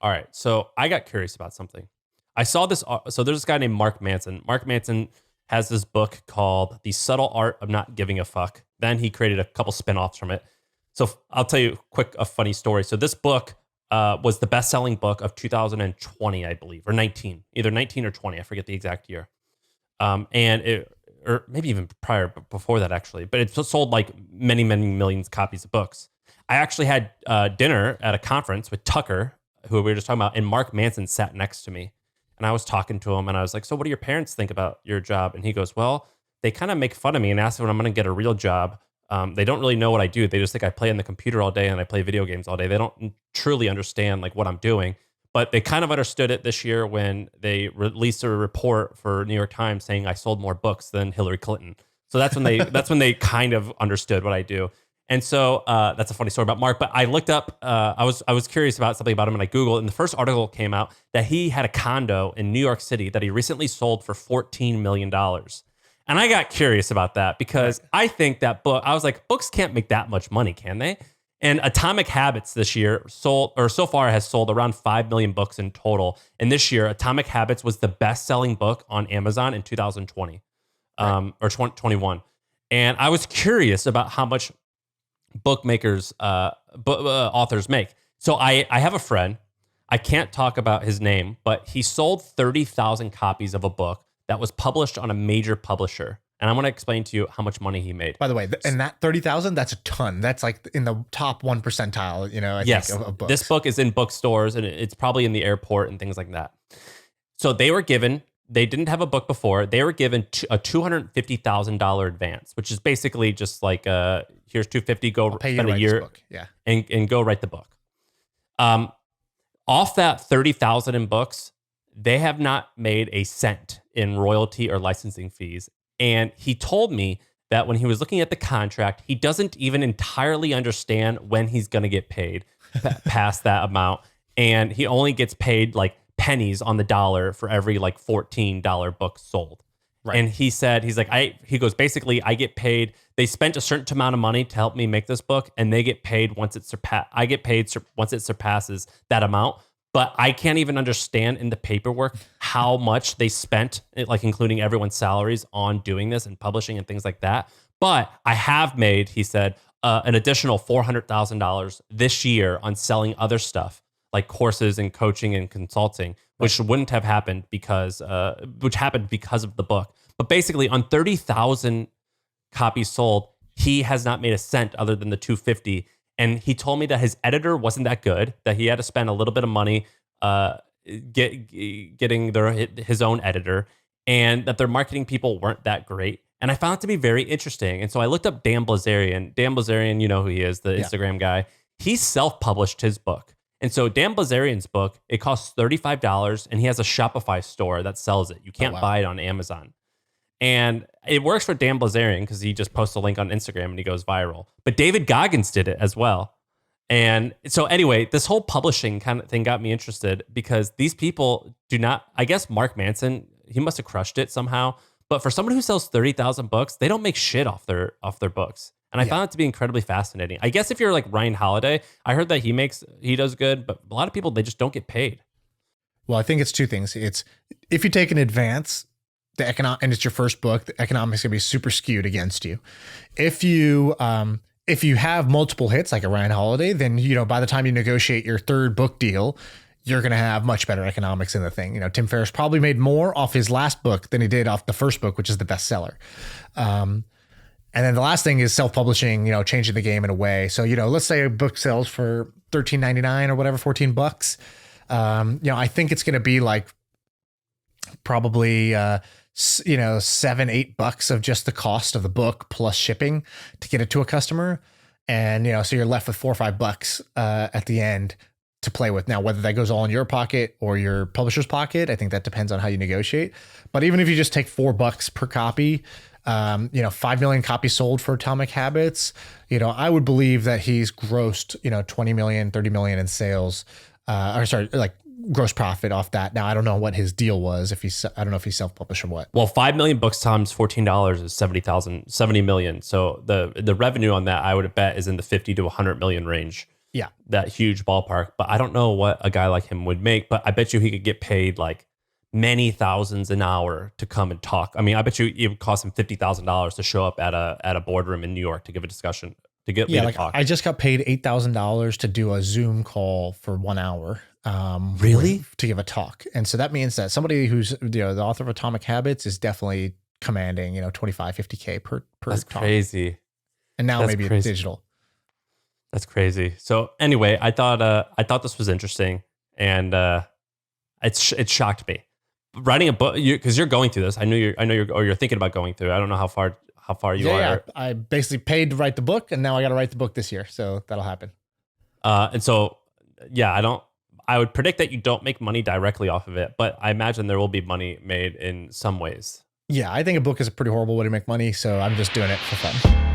All right. So I got curious about something. I saw this. So there's this guy named Mark Manson. Mark Manson has this book called The Subtle Art of Not Giving a Fuck. Then he created a couple spinoffs from it. So I'll tell you a funny story. So this book was the best-selling book of 2020, I believe, or 19, either 19 or 20. I forget the exact year. And it, or maybe even prior, but before that actually. But it sold like many, many millions of copies of books. I actually had dinner at a conference with Tucker, who we were just talking about, and Mark Manson sat next to me. And I was talking to him, and I was like, "So, what do your parents think about your job?" And he goes, "Well, they kind of make fun of me and ask when I'm going to get a real job. They don't really know what I do. They just think I play on the computer all day and I play video games all day. They don't truly understand like what I'm doing." But they kind of understood it this year when they released a report for New York Times saying I sold more books than Hillary Clinton. So that's when they kind of understood what I do. And so that's a funny story about Mark. But I looked up. I was curious about something about him, and I Googled. And the first article came out that he had a condo in New York City that he recently sold for $14 million. And I got curious about that because I think that book. I was like, books can't make that much money, can they? And Atomic Habits this year sold, or so far has sold around 5 million books in total. And this year, Atomic Habits was the best-selling book on Amazon in 2020 or 2021. And I was curious about how much bookmakers, authors make. So I have a friend. I can't talk about his name, but he sold 30,000 copies of a book that was published on a major publisher. And I'm going to explain to you how much money he made. By the way, and that 30,000, that's a ton. That's like in the top 1 percentile, I think, of books. This book is in bookstores and it's probably in the airport and things like that. So they didn't have a book before. They were given a $250,000 advance, which is basically just like, here's $250, go spend a year and go write the book. Off that 30,000 in books, they have not made a cent in royalty or licensing fees. And he told me that when he was looking at the contract, he doesn't even entirely understand when he's going to get paid past that amount. And he only gets paid like pennies on the dollar for every like $14 book sold. Right. And he said, he goes, basically, I get paid. They spent a certain amount of money to help me make this book, and they get paid once it surpasses that amount. But I can't even understand in the paperwork how much they spent, like including everyone's salaries on doing this and publishing and things like that. But I have made, he said, an additional $400,000 this year on selling other stuff like courses and coaching and consulting, which wouldn't have happened which happened because of the book. But basically on 30,000 copies sold, he has not made a cent other than the $250. And he told me that his editor wasn't that good, that he had to spend a little bit of money getting his own editor, and that their marketing people weren't that great. And I found it to be very interesting. And so I looked up Dan Blazarian. Dan Blazarian, you know who he is, the Instagram guy. He self-published his book. And so Dan Blazarian's book, it costs $35, and he has a Shopify store that sells it. You can't buy it on Amazon. And it works for Dan Blazarian because he just posts a link on Instagram and he goes viral. But David Goggins did it as well. And so anyway, this whole publishing kind of thing got me interested because these people do not, I guess Mark Manson, he must have crushed it somehow. But for someone who sells 30,000 books, they don't make shit off their books. And I found it to be incredibly fascinating. I guess if you're like Ryan Holiday, I heard that he does good, but a lot of people, they just don't get paid. Well, I think it's two things. It's if you take an advance, and it's your first book, the economics gonna be super skewed against you. If you have multiple hits like a Ryan Holiday, then by the time you negotiate your third book deal, you're gonna have much better economics in the thing. Tim Ferriss probably made more off his last book than he did off the first book, which is the bestseller. And then the last thing is self-publishing, changing the game in a way. So, let's say a book sells for $13.99 or whatever, $14. I think it's gonna be like probably $7-8 of just the cost of the book plus shipping to get it to a customer. And, so you're left with $4 or $5 at the end to play with. Now, whether that goes all in your pocket or your publisher's pocket, I think that depends on how you negotiate. But even if you just take $4 per copy, 5 million copies sold for Atomic Habits, I would believe that he's grossed, 20 million, 30 million in sales, gross profit off that. Now, I don't know what his deal was. I don't know if he's self-published or what. Well, 5 million books times $14 is 70 million. So the revenue on that, I would bet, is in the 50 to 100 million range. Yeah. that huge ballpark. But I don't know what a guy like him would make. But I bet you he could get paid like many thousands an hour to come and talk. I mean, I bet you it would cost him $50,000 to show up at a boardroom in New York to give a discussion to get me Yeah, to like talk. I just got paid $8,000 to do a Zoom call for 1 hour. Really? To give a talk. And so that means that somebody who's, the author of Atomic Habits is definitely commanding, 25, 50K per That's talk. crazy. And now That's maybe crazy. it's digital. That's crazy. So anyway, I thought this was interesting, and it shocked me writing a book because you're going through this. I know you're thinking about going through. I don't know how far you are. Yeah. I basically paid to write the book, and now I got to write the book this year. So that'll happen. And so yeah, I would predict that you don't make money directly off of it, but I imagine there will be money made in some ways. Yeah, I think a book is a pretty horrible way to make money. So I'm just doing it for fun.